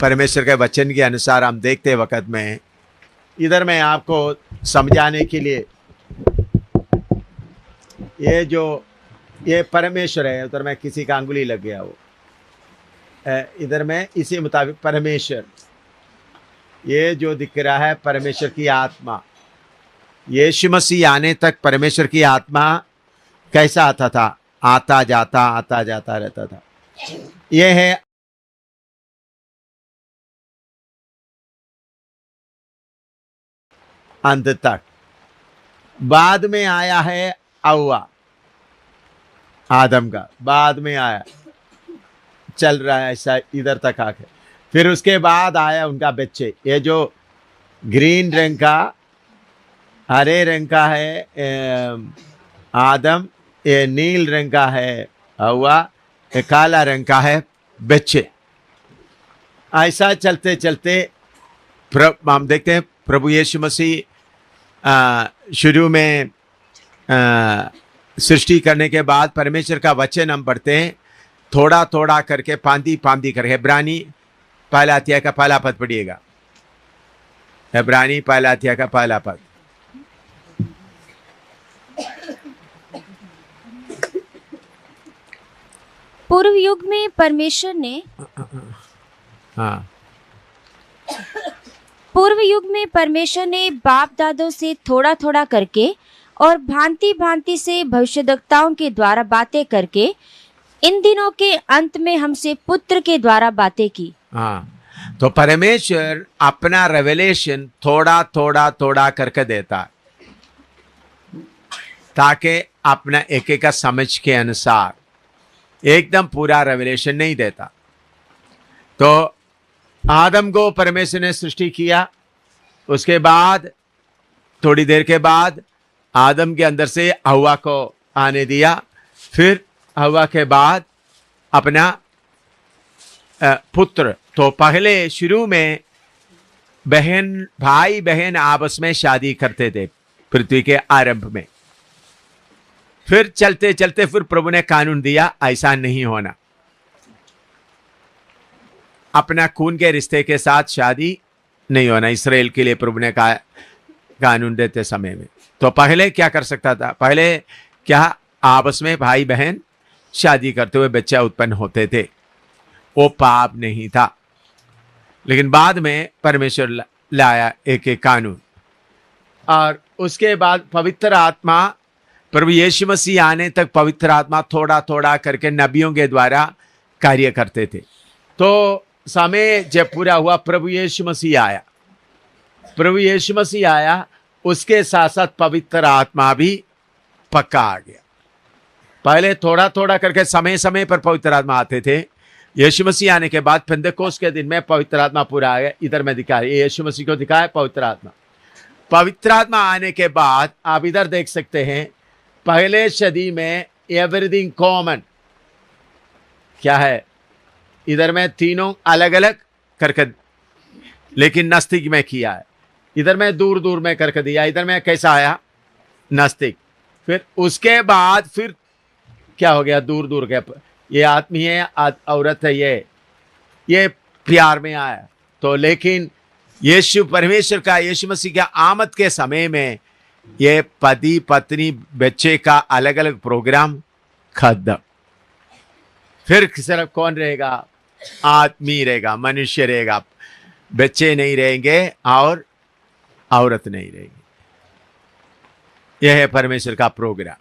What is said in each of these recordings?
परमेश्वर के वचन के अनुसार हम देखते वक्त में, इधर मैं आपको समझाने के लिए, ये परमेश्वर है, उधर में किसी का अंगुली लग गया वो, इधर में इसी मुताबिक परमेश्वर, ये जो दिख रहा है परमेश्वर की आत्मा, यीशु मसीह आने तक परमेश्वर की आत्मा कैसा आता था? आता जाता रहता था। ये है अंत तक। बाद में आया है हव्वा, आदम का बाद में आया, चल रहा है ऐसा इधर तक आके, फिर उसके बाद आया उनका बच्चे। ये जो ग्रीन रंग का, हरे रंग का है आदम, ये नील रंग का है हव्वा, ये काला रंग का है बच्चे। ऐसा चलते चलते हम देखते हैं प्रभु यीशु मसीह शुरू में सृष्टि करने के बाद परमेश्वर का वचन हम पढ़ते हैं, थोड़ा थोड़ा करके, पांदी पांदी करके। इब्रानी पहला अध्याय का पहला पद पढ़िएगा, इब्रानी पहला अध्याय का पहला पद। पूर्व युग में परमेश्वर ने पूर्व युग में परमेश्वर ने बाप दादों से थोड़ा थोड़ा करके और भांति भांति से भविष्यद्वक्ताओं के द्वारा बातें करके इन दिनों के अंत में हमसे पुत्र के द्वारा बातें की। तो परमेश्वर अपना रेवलेशन थोड़ा थोड़ा थोड़ा करके देता है, ताकि अपना एक एक का समझ के अनुसार एकदम पूरा रेवलेशन नहीं देता। तो आदम को परमेश्वर ने सृष्टि किया, उसके बाद थोड़ी देर के बाद आदम के अंदर से हव्वा को आने दिया, फिर हव्वा के बाद अपना पुत्र। तो पहले शुरू में भाई बहन आपस में शादी करते थे पृथ्वी के आरंभ में, फिर चलते चलते फिर प्रभु ने कानून दिया ऐसा नहीं होना, अपना खून के रिश्ते के साथ शादी नहीं होना। इसराइल के लिए प्रभु ने कहा कानून देते समय में। तो पहले क्या कर सकता था? पहले क्या आपस में भाई बहन शादी करते हुए बच्चा उत्पन्न होते थे, वो पाप नहीं था। लेकिन बाद में परमेश्वर लाया एक एक कानून, और उसके बाद पवित्र आत्मा, प्रभु यीशु मसीह आने तक पवित्र आत्मा थोड़ा थोड़ा करके नबियों के द्वारा कार्य करते थे। तो समय जब पूरा हुआ, प्रभु यीशु मसीह आया, प्रभु यीशु मसीह आया, उसके साथ साथ पवित्र आत्मा भी पक्का आ गया। पहले थोड़ा थोड़ा करके समय समय पर पवित्र आत्मा आते थे। यीशु मसीह आने के बाद पेंतेकोस्त के दिन में पवित्र आत्मा पूरा आ गया। इधर में दिखा है, यीशु मसीह को दिखा है पवित्र आत्मा। पवित्र आत्मा आने के बाद आप इधर देख सकते हैं, पहले सदी में एवरीथिंग कॉमन क्या है, इधर में तीनों अलग अलग करके, लेकिन नस्तिक में किया है। इधर में दूर दूर में करके दिया, इधर में कैसा आया? नस्तिक। फिर उसके बाद फिर क्या हो गया? दूर दूर के, ये आदमी है, औरत है, ये प्यार में आया। तो लेकिन यीशु परमेश्वर का, यीशु मसीह का आमद के समय में ये पति पत्नी बच्चे का अलग अलग प्रोग्राम खत्म। फिर सिर्फ कौन रहेगा? आदमी रहेगा, मनुष्य रहेगा, बच्चे नहीं रहेंगे और औरत नहीं रहेगी। यह है परमेश्वर का प्रोग्राम।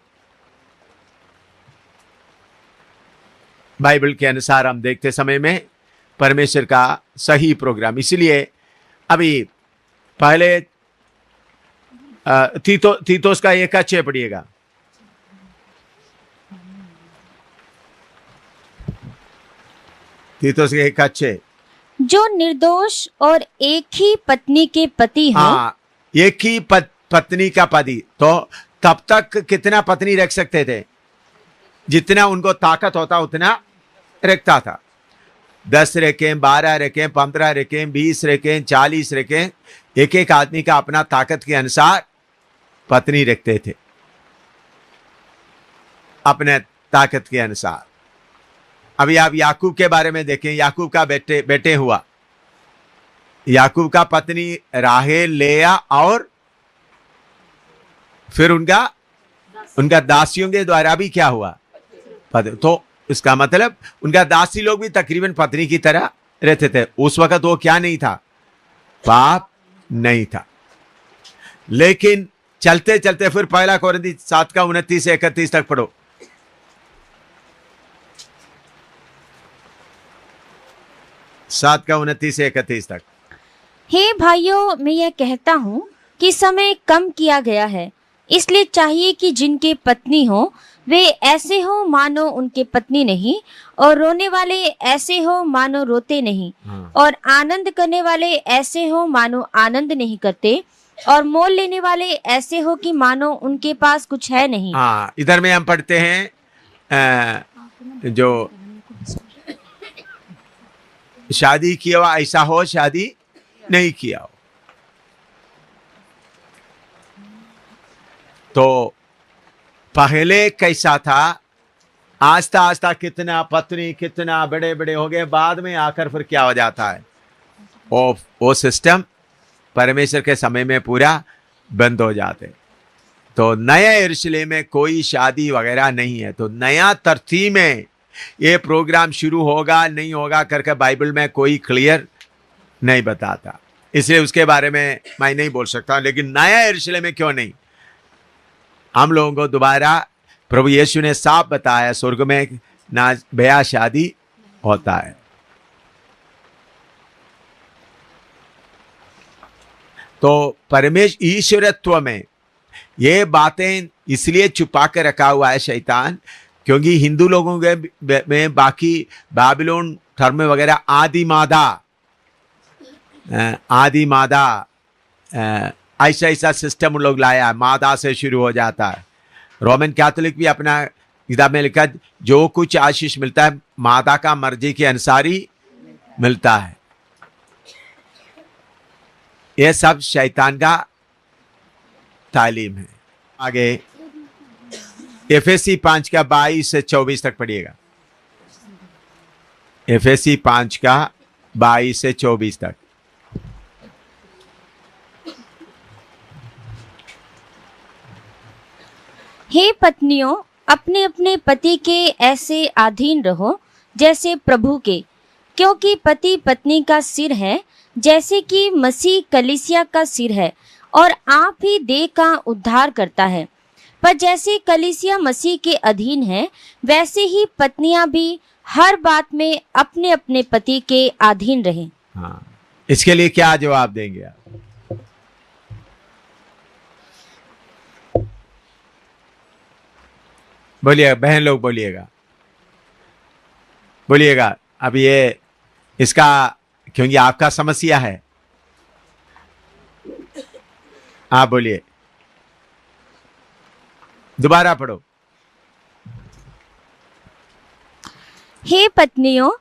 बाइबल के अनुसार हम देखते समय में परमेश्वर का सही प्रोग्राम। इसलिए अभी पहले तीतोस का एक अच्छे पढ़िएगा। तीतोस के एक अच्छे, जो निर्दोष और एक ही पत्नी के पति हो। हाँ, एक ही पत्नी का पति। तो तब तक कितना पत्नी रख सकते थे? जितना उनको ताकत होता उतना रखता था। 10 रखें, 12 रखें, 15 रखें, 20 रखें, 40 रखें, एक एक आदमी का अपना ताकत के अनुसार पत्नी रखते थे, अपने ताकत के अनुसार। अभी आप याकूब के बारे में देखें, याकूब का बेटे हुआ, याकूब का पत्नी राहेल, लेया और फिर उनका दासियों के द्वारा भी क्या हुआ, तो इसका मतलब उनका दासी लोग भी तकरीबन पत्नी की तरह रहते थे। उस वक्त वो क्या नहीं था, पाप नहीं था। लेकिन चलते चलते फिर पहला कोरिन्थी 7 का 29 से 31 तक पढ़ो। 7 का 29 से 31 तक। हे भाइयों, मैं यह कहता हूँ कि समय कम किया गया है, इसलिए चाहिए कि जिनके पत्नी हो वे ऐसे हो मानो उनके पत्नी नहीं, और रोने वाले ऐसे हो मानो रोते नहीं, और आनंद करने वाले ऐसे हो मानो आनंद नहीं करते, और मोल लेने वाले ऐसे हो कि मानो उनके पास कुछ है नहीं। हाँ, इधर में हम पढ़ते हैं जो शादी किया हुआ ऐसा हो, शादी नहीं किया हो। तो पहले कैसा था, आस्ता आस्ता कितना पत्नी कितना बड़े बड़े हो गए, बाद में आकर फिर क्या हो जाता है, वो सिस्टम परमेश्वर के समय में पूरा बंद हो जाते। तो नया यरूशलेम में कोई शादी वगैरह नहीं है। तो नया तरतीब में ये प्रोग्राम शुरू होगा नहीं होगा करके बाइबल में कोई क्लियर नहीं बताता, इसलिए उसके बारे में मैं नहीं बोल सकता। लेकिन नया यरूशलेम में क्यों नहीं, हम लोगों को दोबारा प्रभु यीशु ने साफ बताया, स्वर्ग में ना ब्याह शादी होता है। तो परमेश्वर ईश्वरत्व में ये बातें इसलिए छुपा के रखा हुआ है शैतान, क्योंकि हिंदू लोगों के में बाकी बाबिलोन धर्म वगैरह आदि मादा ऐसा ऐसा सिस्टम उन लोग लाया, मादा से शुरू हो जाता है। रोमन कैथोलिक भी अपना किताब में लिखा, जो कुछ आशीष मिलता है मादा का मर्जी के अनुसार ही मिलता है। यह सब शैतान का तालीम है। आगे एफएससी 5 का 22 से 24 तक पढ़िएगा। एफएससी 5 का 22 से 24 तक। हे पत्नियों, अपने अपने पति के ऐसे अधीन रहो जैसे प्रभु के, क्योंकि पति पत्नी का सिर है, जैसे कि मसीह कलीसिया का सिर है, और आप ही देह का उद्धार करता है। पर जैसे कलीसिया मसीह के अधीन है, वैसे ही पत्नियां भी हर बात में अपने अपने पति के अधीन रहें। हाँ, इसके लिए क्या जवाब देंगे आप? बोलिए बहन लोग, बोलिएगा। अब ये इसका, क्योंकि आपका समस्या है, आप बोलिए, दोबारा पढ़ो। हे पत्नियों,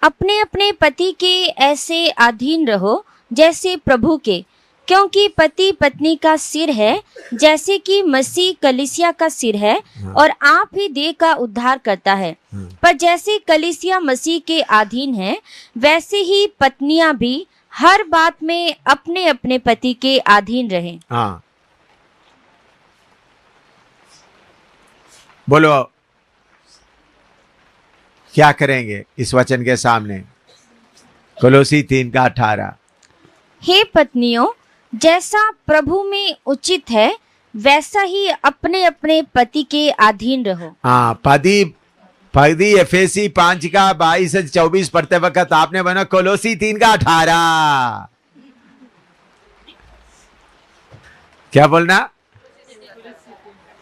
अपने अपने पति के ऐसे अधीन रहो जैसे प्रभु के, क्योंकि पति पत्नी का सिर है, जैसे कि मसीह कलीसिया का सिर है, और आप ही देह का उद्धार करता है। पर जैसे कलीसिया मसीह के अधीन है, वैसे ही पत्नियां भी हर बात में अपने अपने पति के अधीन रहें। हाँ, बोलो क्या करेंगे इस वचन के सामने? कोलोसी 3 का 18। हे पत्नियों, जैसा प्रभु में उचित है, वैसा ही अपने अपने पति के अधीन रहो। हाँ, पदी एफएससी 5 का 22 से 24 पढ़ते वक्त आपने बना कोलोसी 3 का 18। क्या बोलना?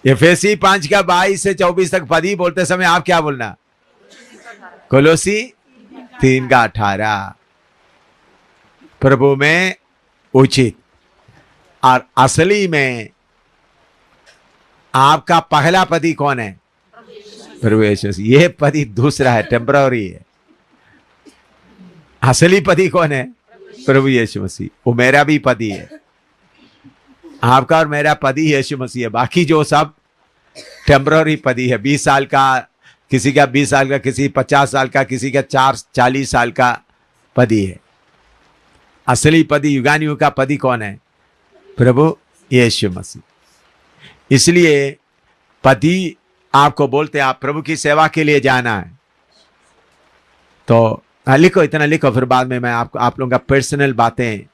एफएससी 5 का 22 से 24 तक पदी बोलते समय आप क्या बोलना? कोलोसी 3 का 18। प्रभु में उचित। और असली में आपका पहला पति कौन है? प्रभु यीशु। ये पति दूसरा है, टेम्पररी है। असली पति कौन है? प्रभु यीशु मसीह। वो मेरा भी पति है, आपका और मेरा पति यीशु मसीह है। बाकी जो सब टेम्पररी पति है, 20 साल का, किसी का 20 साल का, किसी 50 साल का, किसी का 40 साल का पति है। असली पति, युगानुयुग का पति कौन है? प्रभु यीशु मसीह। इसलिए पति आपको बोलते आप प्रभु की सेवा के लिए जाना है, तो लिखो, इतना लिखो, फिर बाद में मैं आप लोगों का पर्सनल बातें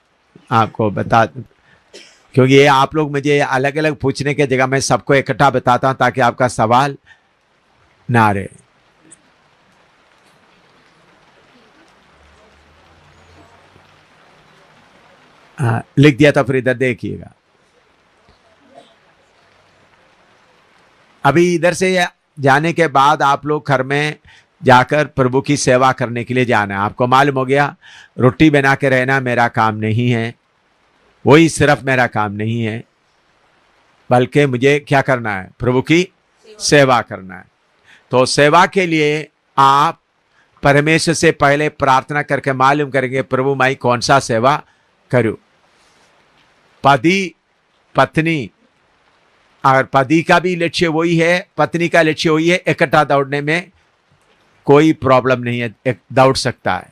आपको बता, क्योंकि ये आप लोग मुझे अलग अलग पूछने के जगह मैं सबको इकट्ठा बताता हूं ताकि आपका सवाल ना रहे। लिख दिया था, फिर इधर देखिएगा। अभी इधर से जाने के बाद आप लोग घर में जाकर प्रभु की सेवा करने के लिए जाना है। आपको मालूम हो गया, रोटी बना के रहना मेरा काम नहीं है, वही सिर्फ मेरा काम नहीं है, बल्कि मुझे क्या करना है? प्रभु की सेवा करना है। तो सेवा के लिए आप परमेश्वर से पहले प्रार्थना करके मालूम करेंगे प्रभु मैं कौन सा सेवा करूं। पति पत्नी, अगर पति का भी लक्ष्य वही है, पत्नी का लक्ष्य वही है, इकट्ठा दौड़ने में कोई प्रॉब्लम नहीं है, एक दौड़ सकता है।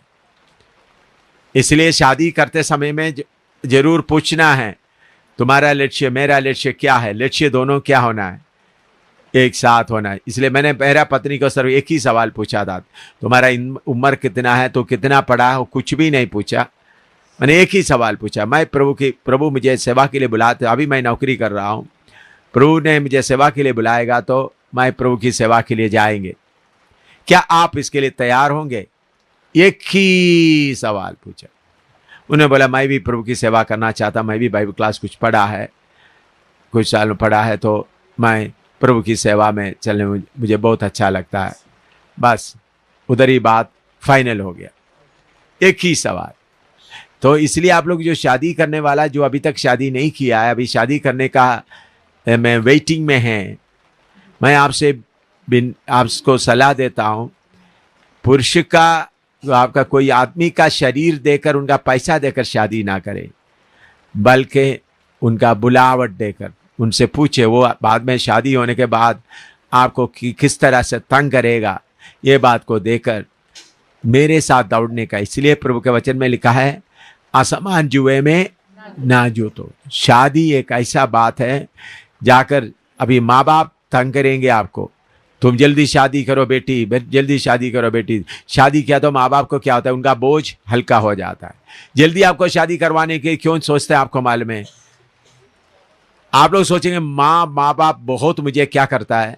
इसलिए शादी करते समय में जरूर पूछना है तुम्हारा लक्ष्य मेरा लक्ष्य क्या है, लक्ष्य दोनों क्या होना है? एक साथ होना है। इसलिए मैंने मेरा पत्नी को सिर्फ एक ही सवाल पूछा था, तुम्हारा उम्र कितना है, तो कितना पढ़ा है, कुछ भी नहीं पूछा। मैंने एक ही सवाल पूछा, मैं प्रभु मुझे सेवा के लिए बुलाते, अभी मैं नौकरी कर रहा हूँ, प्रभु ने मुझे सेवा के लिए बुलाएगा तो मैं प्रभु की सेवा के लिए जाएंगे, क्या आप इसके लिए तैयार होंगे? एक ही सवाल पूछा। उन्होंने बोला मैं भी प्रभु की सेवा करना चाहता, मैं भी बाइबल क्लास कुछ पढ़ा है, कुछ साल पढ़ा है, तो मैं प्रभु की सेवा में चलने में मुझे बहुत अच्छा लगता है। बस उधर ही बात फाइनल हो गया, एक ही सवाल। तो इसलिए आप लोग जो शादी करने वाला, जो अभी तक शादी नहीं किया है, अभी शादी करने का मैं वेटिंग में है, मैं आपको सलाह देता हूँ, पुरुष का जो आपका कोई आदमी का शरीर देकर, उनका पैसा देकर शादी ना करे, बल्कि उनका बुलावट देकर उनसे पूछे, वो बाद में शादी होने के बाद आपको किस तरह से तंग करेगा, ये बात को देकर मेरे साथ दौड़ने का। इसलिए प्रभु के वचन में लिखा है असमान जुए में ना जूतो। शादी एक ऐसा बात है, जाकर अभी माँ बाप तंग करेंगे आपको, तुम जल्दी शादी करो बेटी, जल्दी शादी करो बेटी। शादी किया तो माँ बाप को क्या होता है, उनका बोझ हल्का हो जाता है। जल्दी आपको शादी करवाने के क्यों सोचते हैं, आपको मालूम है? आप लोग सोचेंगे माँ बाप बहुत मुझे क्या करता है,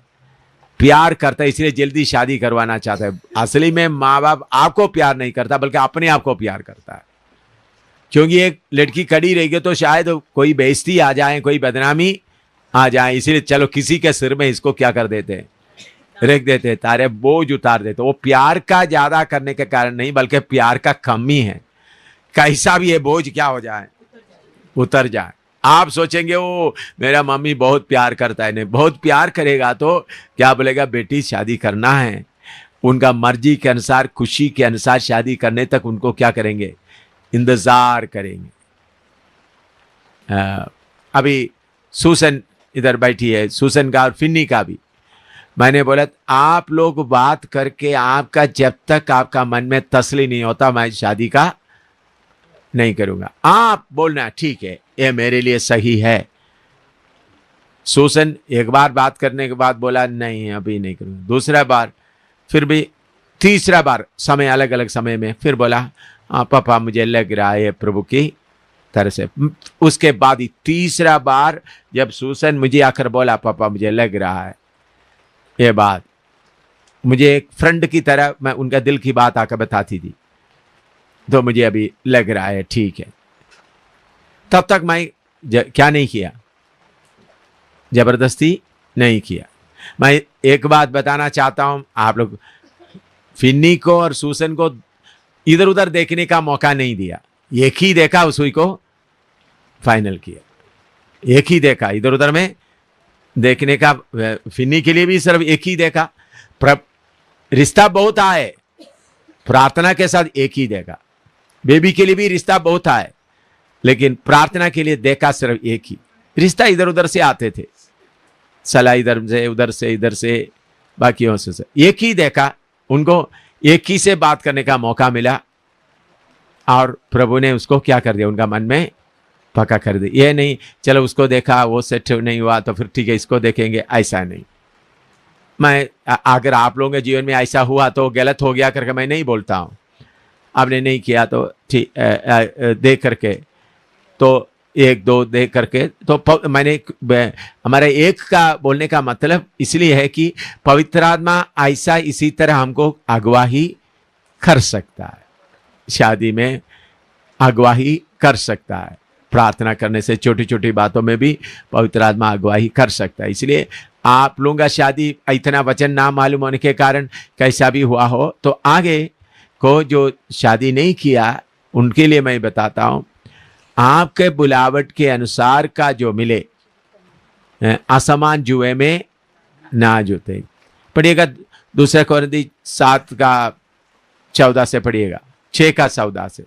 प्यार करता है, इसलिए जल्दी शादी करवाना चाहता है। असली में माँ बाप आपको प्यार नहीं करता, बल्कि अपने आप को प्यार करता है। क्योंकि एक लड़की खड़ी रहेगी तो शायद कोई बेइज्जती आ जाए, कोई बदनामी आ जाए, इसलिए चलो किसी के सिर में इसको क्या कर देते हैं, रख देते हैं, तारे बोझ उतार देते। वो प्यार का ज्यादा करने के कारण नहीं, बल्कि प्यार का कमी है। कैसा भी ये बोझ क्या हो जाए, उतर जाए। आप सोचेंगे वो मेरा मम्मी बहुत प्यार करता है, नहीं, बहुत प्यार करेगा तो क्या बोलेगा, बेटी शादी करना है, उनका मर्जी के अनुसार, खुशी के अनुसार शादी करने तक उनको क्या करेंगे, इंतजार करेंगे। अभी सूसन इधर बैठी है, सूसन का और फिन्नी का भी मैंने बोला आप लोग बात करके, आपका जब तक आपका मन में तसली नहीं होता मैं शादी का नहीं करूंगा। आप बोलना ठीक है, ये मेरे लिए सही है। सूसन एक बार बात करने के बाद बोला नहीं अभी नहीं करूंगा, दूसरा बार, फिर भी तीसरा बार, समय अलग अलग समय में, फिर बोला हाँ पापा मुझे लग रहा है प्रभु की तरह से। उसके बाद ही तीसरा बार जब सूसन मुझे आकर बोला पापा मुझे लग रहा है, ये बात मुझे एक फ्रेंड की तरह, मैं उनका दिल की बात आकर बताती थी, तो मुझे अभी लग रहा है ठीक है। तब तक मैं क्या नहीं किया, जबरदस्ती नहीं किया। मैं एक बात बताना चाहता हूं, आप लोग फिन्नी को और सूसन को इधर उधर देखने का मौका नहीं दिया, एक ही देखा, उस सुई को फाइनल किया, एक ही देखा, इधर उधर में देखने का। फिन्नी के लिए भी सिर्फ एक ही देखा, रिश्ता बहुत आए, प्रार्थना के साथ एक ही देखा। बेबी के लिए भी रिश्ता बहुत आए, लेकिन प्रार्थना के लिए देखा सिर्फ एक ही। रिश्ता इधर उधर से आते थे, सलाह इधर से इधर से बाकियों से एक ही देखा, उनको एक ही से बात करने का मौका मिला। और प्रभु ने उसको क्या कर दिया, उनका मन में पक्का कर दिया। ये नहीं चलो उसको देखा वो सेट नहीं हुआ तो फिर ठीक है इसको देखेंगे, ऐसा नहीं। मैं अगर आप लोगों के जीवन में ऐसा हुआ तो गलत हो गया करके मैं नहीं बोलता हूँ, आपने नहीं किया तो ठीक देख करके, तो एक दो देख करके, तो मैंने हमारे एक का बोलने का मतलब इसलिए है कि पवित्र आत्मा ऐसा इसी तरह हमको अगवाही कर सकता है, शादी में अगवाही कर सकता है, प्रार्थना करने से छोटी छोटी बातों में भी पवित्र आत्मा अगवाही कर सकता है। इसलिए आप लोगों का शादी इतना वचन ना मालूम होने के कारण कैसा भी हुआ हो, तो आगे को जो शादी नहीं किया उनके लिए मैं बताता हूँ, आपके बुलावट के अनुसार का जो मिले, असमान जुए में ना जुते। पढ़िएगा 2 कोरिन्थी 7:14 से पढ़िएगा, 6:14 से,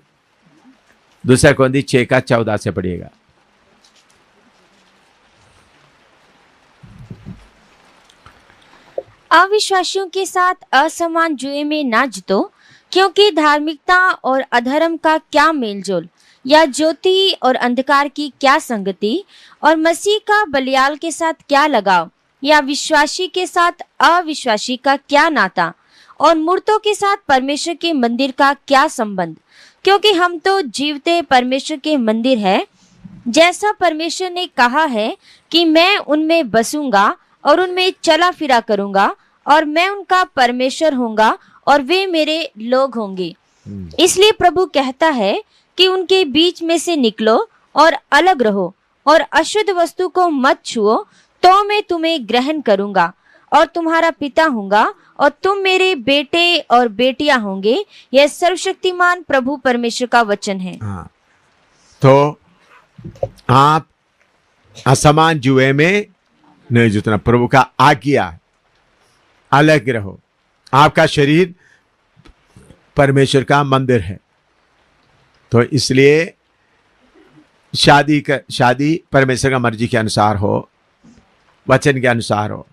2 कोरिन्थी 6:14 से पढ़िएगा। अविश्वासियों के साथ असमान जुए में ना जीतो, क्योंकि धार्मिकता और अधर्म का क्या मेलजोल, या ज्योति और अंधकार की क्या संगति, और मसीह का बलियाल के साथ क्या लगाव, या विश्वासी के साथ अविश्वासी का क्या नाता, और मूर्तों के साथ परमेश्वर के मंदिर का क्या संबंध। क्योंकि हम तो जीवते परमेश्वर के मंदिर है, जैसा परमेश्वर ने कहा है कि मैं उनमें बसूंगा और उनमें चला फिरा करूंगा, और मैं उनका परमेश्वर होऊंगा और वे मेरे लोग होंगे। इसलिए प्रभु कहता है कि उनके बीच में से निकलो और अलग रहो, और अशुद्ध वस्तु को मत छुओ, तो मैं तुम्हें ग्रहण करूंगा और तुम्हारा पिता होऊंगा, और तुम मेरे बेटे और बेटियां होंगे। यह सर्वशक्तिमान प्रभु परमेश्वर का वचन है। हाँ, तो आप असमान जुए में नहीं जुतना, प्रभु का आज्ञा, अलग रहो। आपका शरीर परमेश्वर का मंदिर है, तो इसलिए शादी परमेश्वर का मर्जी के अनुसार हो, वचन के अनुसार हो।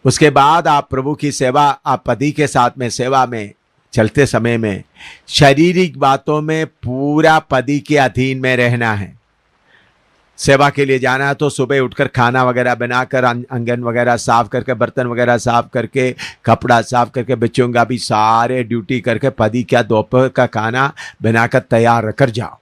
उसके बाद आप प्रभु की सेवा, आप पति के साथ में सेवा में चलते समय में शारीरिक बातों में पूरा पति के अधीन में रहना है। सेवा के लिए जाना है तो सुबह उठकर खाना वगैरह बनाकर, आंगन वगैरह साफ करके, बर्तन वगैरह साफ करके, कपड़ा साफ करके, बच्चों का भी सारे ड्यूटी करके, पति क्या दोपहर का खाना बनाकर तैयार रखकर जाओ।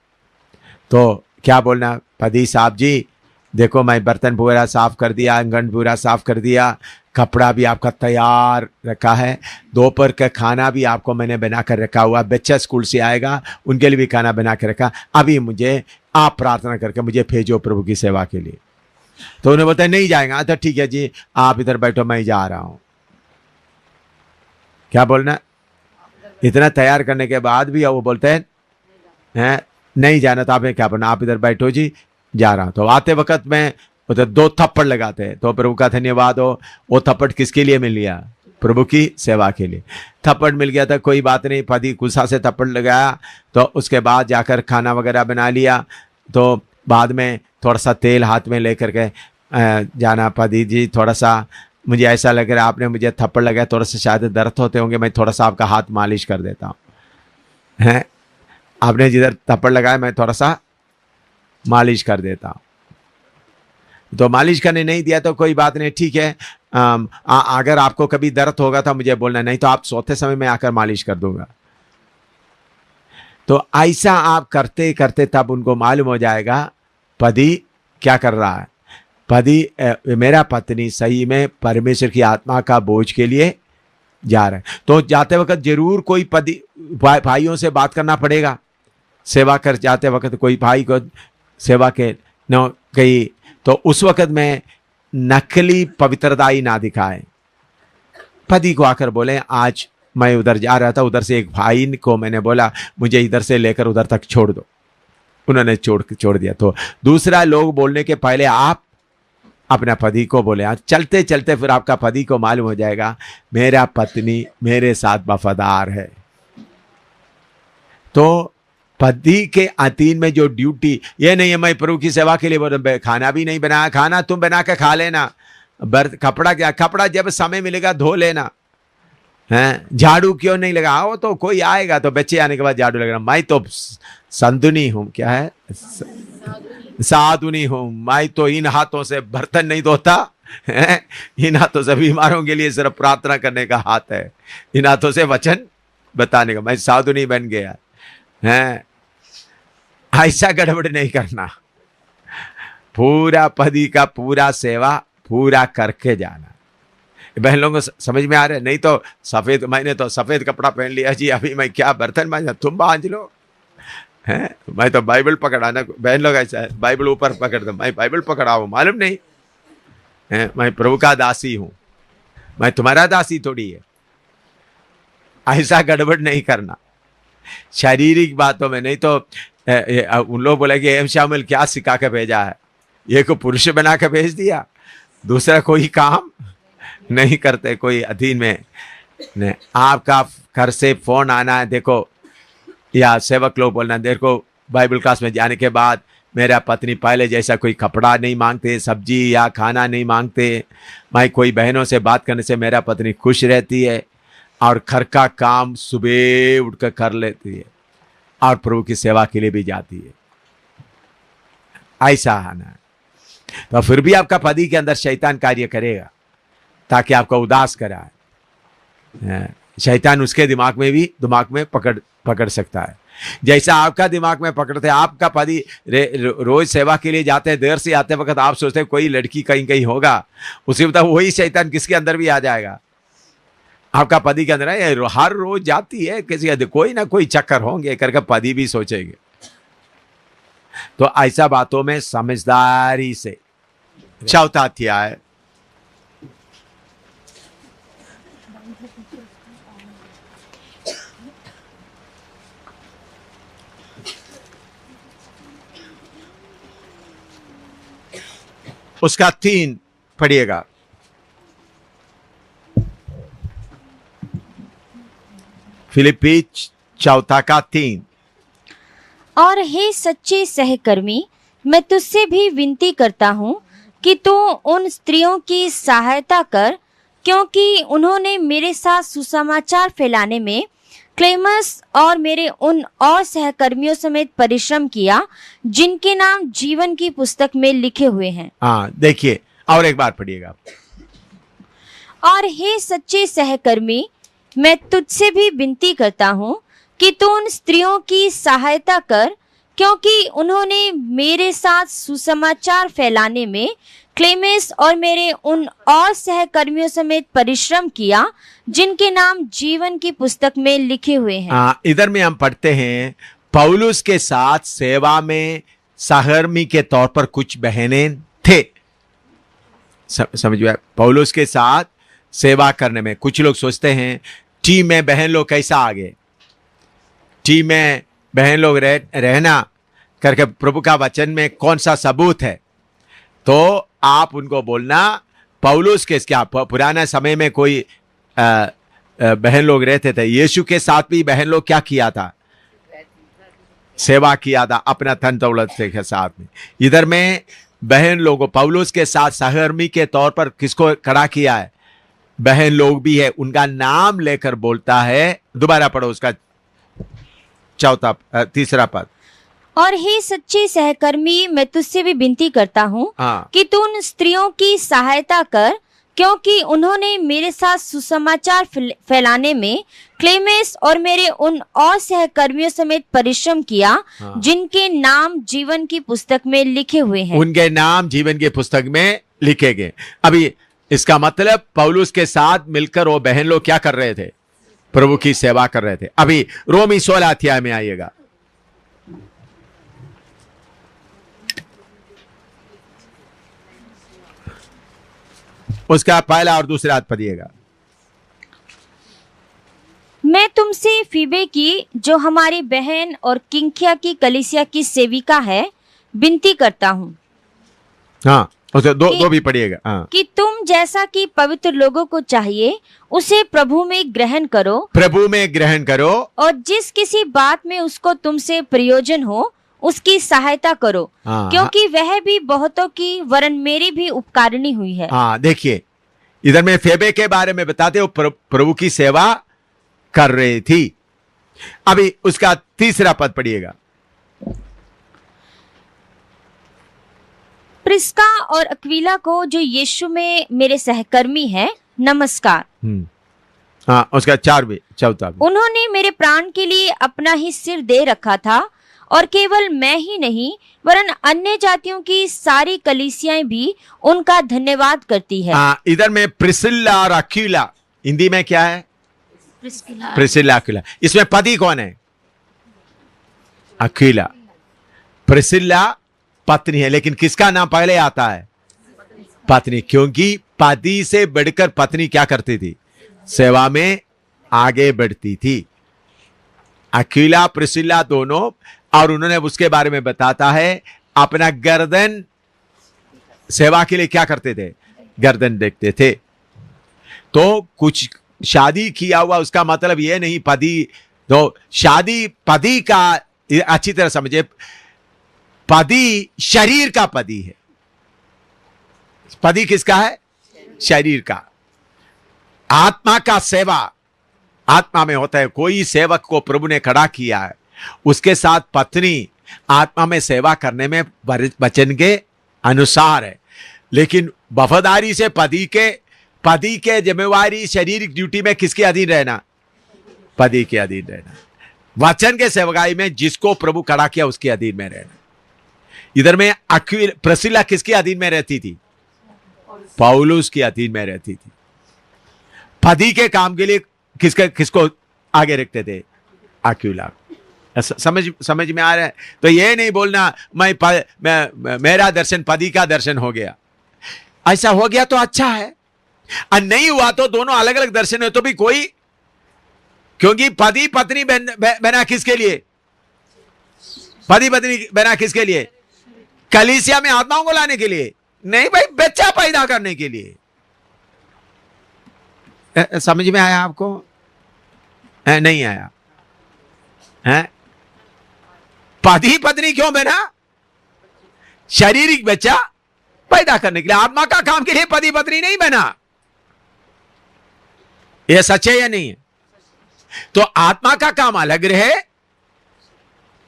तो क्या बोलना, पति साहब जी देखो मैं बर्तन पूरा साफ कर दिया, आंगन पूरा साफ कर दिया, कपड़ा भी आपका तैयार रखा है, दोपहर का खाना भी आपको मैंने बना कर रखा हुआ, बच्चा स्कूल से आएगा उनके लिए भी खाना बना कर रखा, अभी मुझे आप प्रार्थना करके मुझे भेजो प्रभु की सेवा के लिए। तो उन्हें बोलते नहीं जाएगा, तो ठीक है जी आप इधर बैठो मैं जा रहा हूं। क्या बोलना, इतना तैयार करने के बाद भी वो बोलते हैं नहीं जाना, तो आपने क्या बोलना, आप इधर बैठो जी जा रहा हूं। तो आते वक्त में उधर 2 थप्पड़ लगाते हैं, तो प्रभु का धन्यवाद हो, वो थप्पड़ किसके लिए मिल गया, प्रभु की सेवा के लिए थप्पड़ मिल गया था, कोई बात नहीं। पति गुस्सा से थप्पड़ लगाया, तो उसके बाद जाकर खाना वगैरह बना लिया, तो बाद में थोड़ा सा तेल हाथ में लेकर के जाना, पति जी थोड़ा सा मुझे ऐसा लग रहा है आपने मुझे थप्पड़ लगाया, थोड़ा सा शायद दर्द होते होंगे, मैं थोड़ा सा आपका हाथ मालिश कर देता हूँ, हैं आपने जिधर थप्पड़ लगाया मैं थोड़ा सा मालिश कर देता हूँ। तो मालिश करने नहीं दिया तो कोई बात नहीं, ठीक है। अगर आपको कभी दर्द होगा तो मुझे बोलना, नहीं तो आप सोते समय में आकर मालिश कर दूंगा। तो ऐसा आप करते करते तब उनको मालूम हो जाएगा पति क्या कर रहा है, पति मेरा पत्नी सही में परमेश्वर की आत्मा का बोझ के लिए जा रहा है। तो जाते वक्त जरूर कोई पति भाइयों से बात करना पड़ेगा, सेवा कर जाते वक्त कोई भाई को सेवा के न कहीं, तो उस वक्त में नकली पवित्रता ही ना दिखाए। पति को आकर बोले आज मैं उधर जा रहा था, उधर से एक भाई को मैंने बोला मुझे इधर से लेकर उधर तक छोड़ दो, उन्होंने छोड़ दिया। तो दूसरा लोग बोलने के पहले आप अपना पति को बोले, आज चलते चलते फिर आपका पति को मालूम हो जाएगा मेरा पत्नी मेरे साथ वफादार है। तो पति के अधीन में जो ड्यूटी, ये नहीं है मैं प्रभु की सेवा के लिए खाना भी नहीं बनाया, खाना तुम बना के खा लेना, कपड़ा क्या, कपड़ा जब समय मिलेगा धो लेना, हैं, झाड़ू क्यों नहीं लगा? वो तो कोई आएगा तो बच्चे आने के बाद झाड़ू लगना। मैं तो संतुनी हूं, क्या है, साधुनी हूं। मैं तो इन हाथों से बर्तन नहीं धोता है, इन हाथों से बीमारों के लिए सिर्फ प्रार्थना करने का हाथ है, इन हाथों से वचन बताने का। मैं साधुनी बन गया है। ऐसा गड़बड़ नहीं करना, पूरा पदी का पूरा सेवा पूरा करके जाना। बहन लोगों को समझ में आ रहा है? नहीं तो सफेद, मैंने तो सफेद कपड़ा पहन लिया जी, अभी मैं क्या बर्तन मांझा, तुम मांझ लो हैं। मैं तो बाइबल पकड़ा ना, बहन लोग ऐसा है, बाइबल ऊपर पकड़ दो, मैं बाइबल पकड़ा हूं, मालूम नहीं है? मैं प्रभु का दासी हूं, मैं तुम्हारा दासी थोड़ी है। ऐसा गड़बड़ नहीं करना शारीरिक बातों में। नहीं तो उन लोग बोले कि एम शामिल क्या सिखा के भेजा है, ये को पुरुष बना के भेज दिया, दूसरा कोई काम नहीं करते, कोई अधीन में नहीं। आपका घर से फोन आना है, देखो, या सेवक लोग बोलना, देखो बाइबल क्लास में जाने के बाद मेरा पत्नी पहले जैसा कोई कपड़ा नहीं मांगते, सब्जी या खाना नहीं मांगते, मैं कोई बहनों से बात करने से मेरा पत्नी खुश रहती है, और घर का काम सुबह उठकर कर लेती है, और प्रभु की सेवा के लिए भी जाती है। ऐसा आना। तो फिर भी आपका पति के अंदर शैतान कार्य करेगा ताकि आपको उदास कराए। शैतान उसके दिमाग में पकड़ सकता है। जैसा आपका दिमाग में पकड़ते, आपका पति रोज सेवा के लिए जाते हैं, देर से आते वक्त आप सोचते हैं कोई लड़की कहीं कहीं होगा, उसी वक्त वही शैतान किसके अंदर भी आ जाएगा, आपका पति के अंदर है। हर रोज जाती है, किसी कोई ना कोई चक्कर होंगे करके पति भी सोचेंगे। तो ऐसा बातों में समझदारी से। चौथा अध्याय उसका 3 पढ़िएगा। फिलिप्पी 4:3। और हे सच्चे सहकर्मी, मैं तुझसे भी विनती करता हूँ कि तू उन स्त्रियों की सहायता कर, क्योंकि उन्होंने मेरे साथ सुसमाचार फैलाने में क्लेमस और मेरे उन और सहकर्मियों समेत परिश्रम किया, जिनके नाम जीवन की पुस्तक में लिखे हुए हैं। हाँ, देखिए, और एक बार पढ़िएगा। और हे सच्चे सहकर्मी, मैं तुझसे भी विनती करता हूँ कि तू उन स्त्रियों की सहायता कर, क्योंकि उन्होंने मेरे साथ सुसमाचार फैलाने में क्लेमेस और मेरे उन और सहकर्मियों समेत परिश्रम किया, जिनके नाम जीवन की पुस्तक में लिखे हुए हैं। इधर में हम पढ़ते हैं, पौलुस के साथ सेवा में सहकर्मी के तौर पर कुछ बहनें थे। समझ में? पौलुस के साथ सेवा करने में कुछ लोग सोचते हैं टीम में बहन लोग कैसा आ गए, टीम में बहन लोग रहना करके प्रभु का वचन में कौन सा सबूत है? तो आप उनको बोलना, पौलुस के क्या पुराना समय में कोई बहन लोग रहते थे, यीशु के साथ भी बहन लोग क्या किया था? सेवा किया था अपना धन दौलत के साथ में। इधर में बहन लोगों, पौलुस के साथ सहकर्मी के तौर पर किसको खड़ा किया है? बहन लोग भी है, उनका नाम लेकर बोलता है। दोबारा पढ़ो उसका 3 पद। और हे सच्चे सहकर्मी, मैं तुझसे भी विनती करता हूँ कि तू उन स्त्रियों की सहायता कर, क्योंकि उन्होंने मेरे साथ सुसमाचार फैलाने में क्लेमेस और मेरे उन और सहकर्मियों समेत परिश्रम किया, जिनके नाम जीवन की पुस्तक में लिखे हुए हैं। उनके नाम जीवन की पुस्तक में लिखे गए। अभी इसका मतलब पौलुस के साथ मिलकर वो बहन लोग क्या कर रहे थे? प्रभु की सेवा कर रहे थे। अभी रोमी 16 अध्याय में आइएगा। उसका पहला और दूसरा हाथ पढ़िएगा। मैं तुमसे फीबे की, जो हमारी बहन और किंख्या की कलीसिया की सेविका है, विनती करता हूँ। हाँ, उसे दो भी पढ़िएगा। हाँ, कि तुम जैसा कि पवित्र लोगों को चाहिए, उसे प्रभु में ग्रहण करो। प्रभु में ग्रहण करो। और जिस किसी बात में उसको तुमसे प्रयोजन हो, उसकी सहायता करो। क्योंकि वह भी बहुतों की वरन मेरी भी उपकारिणी हुई है। हाँ, देखिए, इधर में फेबे के बारे में बताते हो, प्रभु की सेवा कर रही थी। अभी उसका तीसरा पद पढ़िएगा। प्रिस्का और अक्विला को जो यीशु में मेरे सहकर्मी हैं, नमस्कार। हाँ, उसका चौथा भी। उन्होंने मेरे प्राण के लिए अपना ही सिर दे रखा था, और केवल मैं ही नहीं वरन अन्य जातियों की सारी कलीसियाएं भी उनका धन्यवाद करती है। इधर में प्रिसिल्ला और अक्विला, हिंदी में क्या है? प्रिसिल्ला अक्विला। इसमें पति कौन है? अक्विला। प्रिसिल्ला पत्नी है, लेकिन किसका नाम पहले आता है? पत्नी, क्योंकि पति से बढ़कर पत्नी क्या करती थी? सेवा में आगे बढ़ती थी। अक्विला प्रिसिल्ला दोनों, और उन्होंने उसके बारे में बताता है, अपना गर्दन सेवा के लिए क्या करते थे? गर्दन देखते थे। तो कुछ शादी किया हुआ, उसका मतलब यह नहीं पति, तो शादी पति का अच्छी तरह समझे, पति शरीर का पति है। पति किसका है? शरीर का। आत्मा का सेवा आत्मा में होता है। कोई सेवक को प्रभु ने खड़ा किया है, उसके साथ पत्नी आत्मा में सेवा करने में वचन के अनुसार है, लेकिन वफादारी से पति के जिम्मेवारी शारीरिक ड्यूटी में किसके अधीन रहना? पति के अधीन रहना। वचन के सेवकाई में जिसको प्रभु खड़ा किया उसके अधीन में रहना। इधर में प्रिसिल्ला किसके अधीन में रहती थी? पौलुस के अधीन में रहती थी। पति के काम के लिए किसको आगे रखते थे? अक्विला। समझ में आ रहा है? तो ये नहीं बोलना मेरा दर्शन पति का दर्शन हो गया। ऐसा हो गया तो अच्छा है, और नहीं हुआ तो दोनों अलग अलग दर्शन है तो भी कोई, क्योंकि पति पत्नी बना किसके लिए? पति पत्नी बना किसके लिए? कलीसिया में आत्माओं को लाने के लिए नहीं भाई, बच्चा पैदा करने के लिए। समझ में आया आपको? नहीं आया है? पति पत्नी क्यों बना? शारीरिक बच्चा पैदा करने के लिए, आत्मा का काम के लिए पति पत्नी नहीं बना। यह सच है या नहीं है? तो आत्मा का काम अलग रहे,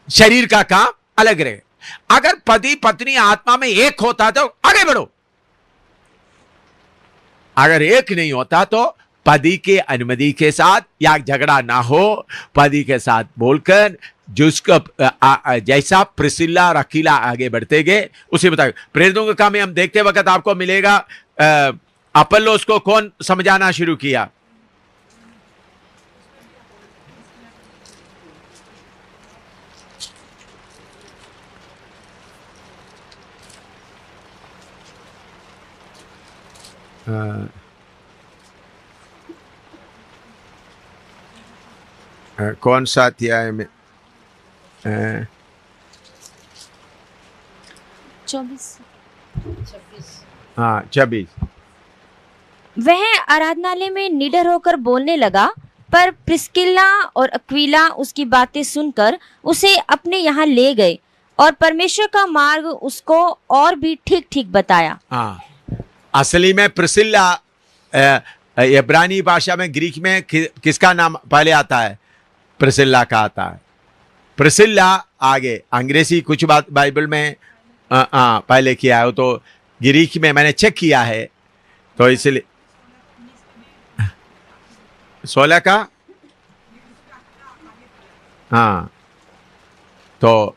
शरीर का काम अलग रहे। अगर पति पत्नी आत्मा में एक होता तो आगे बढ़ो, अगर एक नहीं होता तो पति के अनुमति के साथ या झगड़ा ना हो, पति के साथ बोलकर जिसको जैसा प्रिसिल्ला और अक्विला आगे बढ़ते गए उसे बताओ। प्रेरितों का काम में हम देखते वक्त आपको मिलेगा, अपोलोस को कौन समझाना शुरू किया? कौन सा अध्याय में? 26। हाँ 26। वह आराधनालय में निडर होकर बोलने लगा, पर प्रिस्किल्ला और अक्विला उसकी बातें सुनकर उसे अपने यहाँ ले गए और परमेश्वर का मार्ग उसको और भी ठीक ठीक बताया। हाँ, असली में प्रिसिल्ला इब्रानी भाषा में, ग्रीक में किसका नाम पहले आता है? प्रिसिल्ला का आता है। प्रिसिल्ला आगे अंग्रेजी कुछ बात बाइबल में पहले किया है, तो ग्रीक में मैंने चेक किया है, तो इसलिए 16 का, हाँ, तो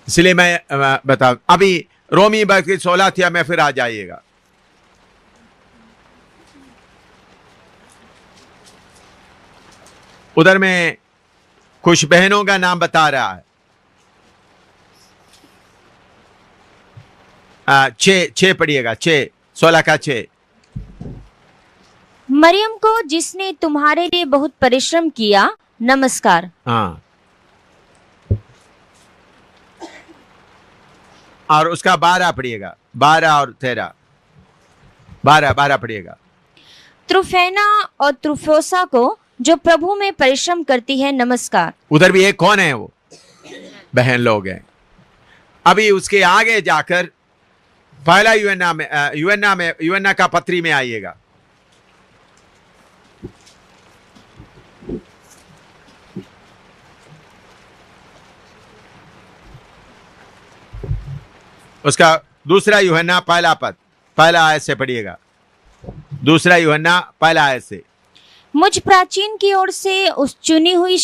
इसलिए मैं बता, अभी रोमी 16 थी, मैं फिर आ जाइएगा। उधर में कुछ बहनों का नाम बता रहा है। 6 पढ़िएगा, 16 का 6। मरियम को जिसने तुम्हारे लिए बहुत परिश्रम किया, नमस्कार। हाँ, और उसका 12 पढ़िएगा, 12 और 13, 12 पढ़िएगा। त्रुफेना और त्रुफोसा को जो प्रभु में परिश्रम करती है, नमस्कार। उधर भी एक कौन है? वो बहन लोग हैं। अभी उसके आगे जाकर पहला यूहन्ना का पत्री में आइएगा। उसका दूसरा यूहन्ना पहला आयत से पढ़िएगा। दूसरा यूहन्ना पहला आयत से। मुझ प्राचीन की ओर से उस चुनी हुई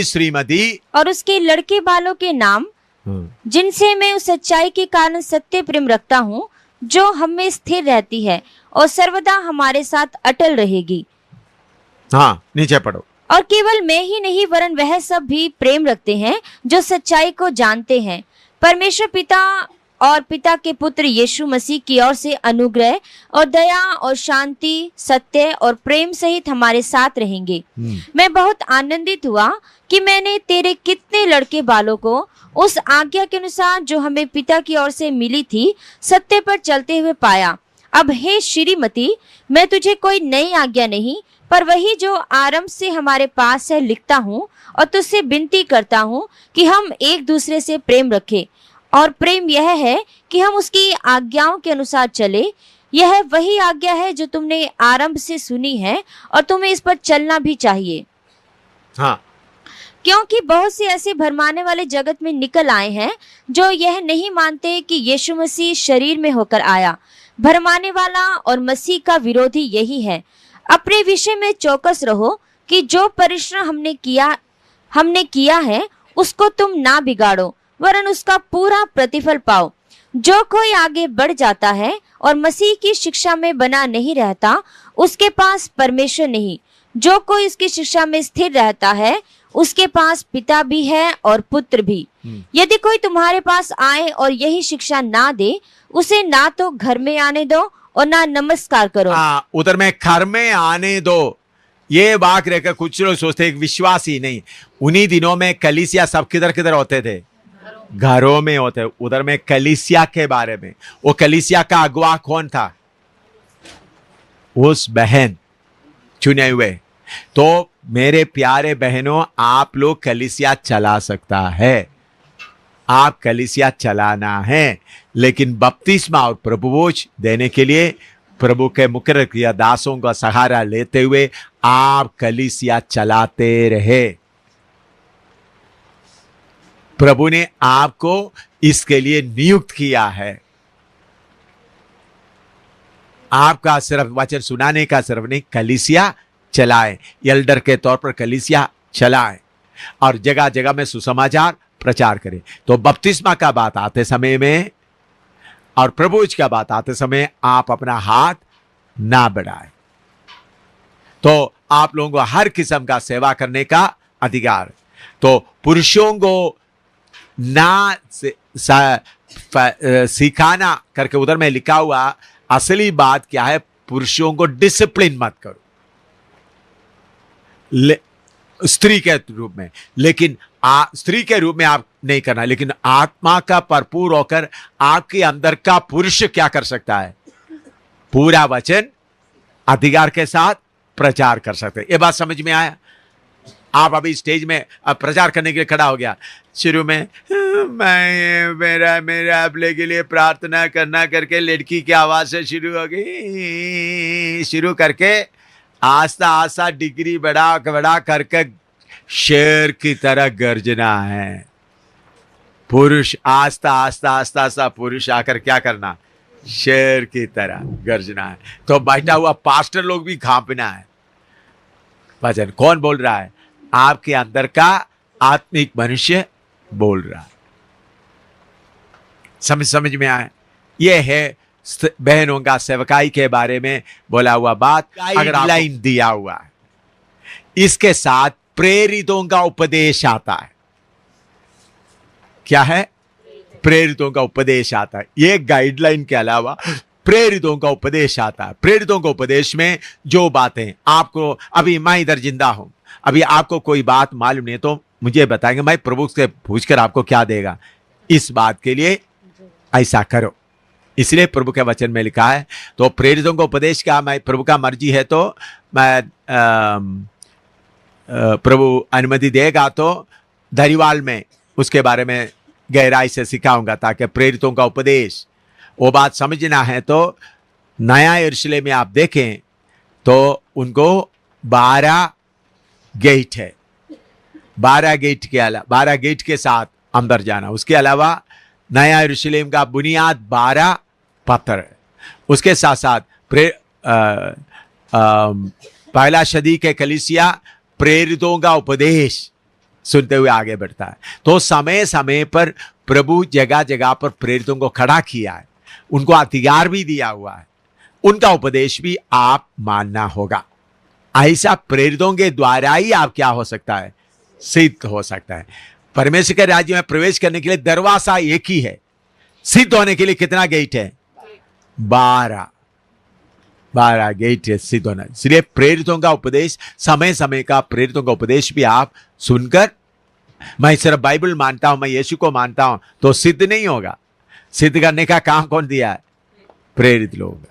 श्रीमती और उसके लड़के बालों के नाम, जिनसे मैं उस सच्चाई के कारण सत्य प्रेम रखता हूँ, जो हम में स्थिर रहती है और सर्वदा हमारे साथ अटल रहेगी। हाँ, नीचे पढ़ो। और केवल मैं ही नहीं वरन वह सब भी प्रेम रखते हैं जो सच्चाई को जानते हैं। परमेश्वर पिता और पिता के पुत्र यीशु मसीह की ओर से अनुग्रह और दया और शांति, सत्य और प्रेम सहित हमारे साथ रहेंगे। मैं बहुत आनंदित हुआ कि मैंने तेरे कितने लड़के बालों को उस आज्ञा के अनुसार जो हमें पिता की ओर से मिली थी सत्य पर चलते हुए पाया। अब हे श्रीमती, मैं तुझे कोई नई आज्ञा नहीं पर वही जो आरंभ से हमारे पास है लिखता हूँ और तुझसे विनती करता हूँ कि हम एक दूसरे से प्रेम रखें। और प्रेम यह है कि हम उसकी आज्ञाओं के अनुसार चले। यह वही आज्ञा है जो तुमने आरंभ से सुनी है और तुम्हें इस पर चलना भी चाहिए। हाँ। क्योंकि बहुत से ऐसे भरमाने वाले जगत में निकल आए हैं जो यह नहीं मानते कि यीशु मसीह शरीर में होकर आया। भरमाने वाला और मसीह का विरोधी यही है। अपने विषय में चौकस रहो कि जो परिश्रम हमने किया है उसको तुम ना बिगाड़ो, वरन उसका पूरा प्रतिफल पाओ। जो कोई आगे बढ़ जाता है और मसीह की शिक्षा में बना नहीं रहता, उसके पास परमेश्वर नहीं। जो कोई इसकी शिक्षा में स्थिर रहता है, उसके पास पिता भी है और पुत्र भी। यदि कोई तुम्हारे पास आए और यही शिक्षा ना दे, उसे ना तो घर में आने दो और ना नमस्कार करो। उधर में घर में आने दो, ये बात रहकर कुछ लोग सोचते एक विश्वासी नहीं। उन्हीं दिनों में कलीसिया सब किधर किधर होते थे? घरों में होते। उधर में कलीसिया के बारे में, वो कलीसिया का अगुवा कौन था? उस बहन चुने हुए। तो मेरे प्यारे बहनों, आप लोग कलीसिया चला सकता है, आप कलीसिया चलाना है, लेकिन बपतिस्मा और प्रभुभोज देने के लिए प्रभु के मुकर्रर किया दासों का सहारा लेते हुए आप कलीसिया चलाते रहे। प्रभु ने आपको इसके लिए नियुक्त किया है। आपका सिर्फ वचन सुनाने का सिर्फ नहीं, कलीसिया चलाए, एल्डर के तौर पर कलीसिया चलाए और जगह जगह में सुसमाचार प्रचार करें। तो बपतिस्मा का बात आते समय में और प्रभुज का बात आते समय आप अपना हाथ ना बढ़ाए। तो आप लोगों को हर किस्म का सेवा करने का अधिकार। तो पुरुषों को ना सिखाना करके उधर में लिखा हुआ असली बात क्या है? पुरुषों को डिसिप्लिन मत करो स्त्री के रूप में, लेकिन स्त्री के रूप में आप नहीं करना, लेकिन आत्मा का भरपूर होकर आपके अंदर का पुरुष क्या कर सकता है? पूरा वचन अधिकार के साथ प्रचार कर सकते हैं। ये बात समझ में आया? आप अभी स्टेज में अब प्रचार करने के लिए खड़ा हो गया। शुरू में मैं मेरा अपने के लिए प्रार्थना करना करके लड़की की आवाज से शुरू हो गई, शुरू करके आस्ता आस्ता डिग्री बढ़ा करके शेर की तरह गर्जना है। पुरुष आस्ता आस्ता पुरुष आकर क्या करना? शेर की तरह गर्जना है। तो बैठा हुआ पास्टर लोग भी कांपना है। वचन कौन बोल रहा है? आपके अंदर का आत्मिक मनुष्य बोल रहा है। समझ में आए? ये है बहनों का सेवकाई के बारे में बोला हुआ बात, अगर लाइन दिया हुआ है। इसके साथ प्रेरितों का उपदेश आता है। क्या है? प्रेरितों का उपदेश आता है। ये गाइडलाइन के अलावा प्रेरितों का उपदेश आता है। प्रेरितों के उपदेश में जो बातें आपको, अभी मैं इधर जिंदा हूं, अभी आपको कोई बात मालूम नहीं तो मुझे बताएंगे, मैं प्रभु से पूछकर आपको क्या देगा, इस बात के लिए ऐसा करो। इसलिए प्रभु के वचन में लिखा है। तो प्रेरितों को उपदेश का, मैं प्रभु का मर्जी है तो मैं प्रभु अनुमति देगा तो धरीवाल में उसके बारे में गहराई से सिखाऊंगा, ताकि प्रेरितों का उपदेश वो बात समझना है तो नया यरूशलेम में आप देखें तो उनको 12 गेट है, 12 गेट के साथ अंदर जाना। उसके अलावा नया यरूशलेम का बुनियाद 12 पत्थर है। उसके साथ साथ पहला सदी के कलीसिया प्रेरितों का उपदेश सुनते हुए आगे बढ़ता है। तो समय समय पर प्रभु जगह जगह पर प्रेरितों को खड़ा किया है, उनको अधिकार भी दिया हुआ है, उनका उपदेश भी आप मानना होगा। ऐसा प्रेरितों के द्वारा ही आप क्या हो सकता है, सिद्ध हो सकता है। परमेश्वर के राज्य में प्रवेश करने के लिए दरवाजा एक ही है, सिद्ध होने के लिए कितना गेट है? 12 गेट है सिद्ध होना। इसलिए प्रेरितों का उपदेश, समय समय का प्रेरितों का उपदेश भी आप सुनकर, मैं सिर्फ बाइबल मानता हूं, मैं यीशु को मानता हूं, तो सिद्ध नहीं होगा। सिद्ध करने का काम कौन दिया है? प्रेरित लोग।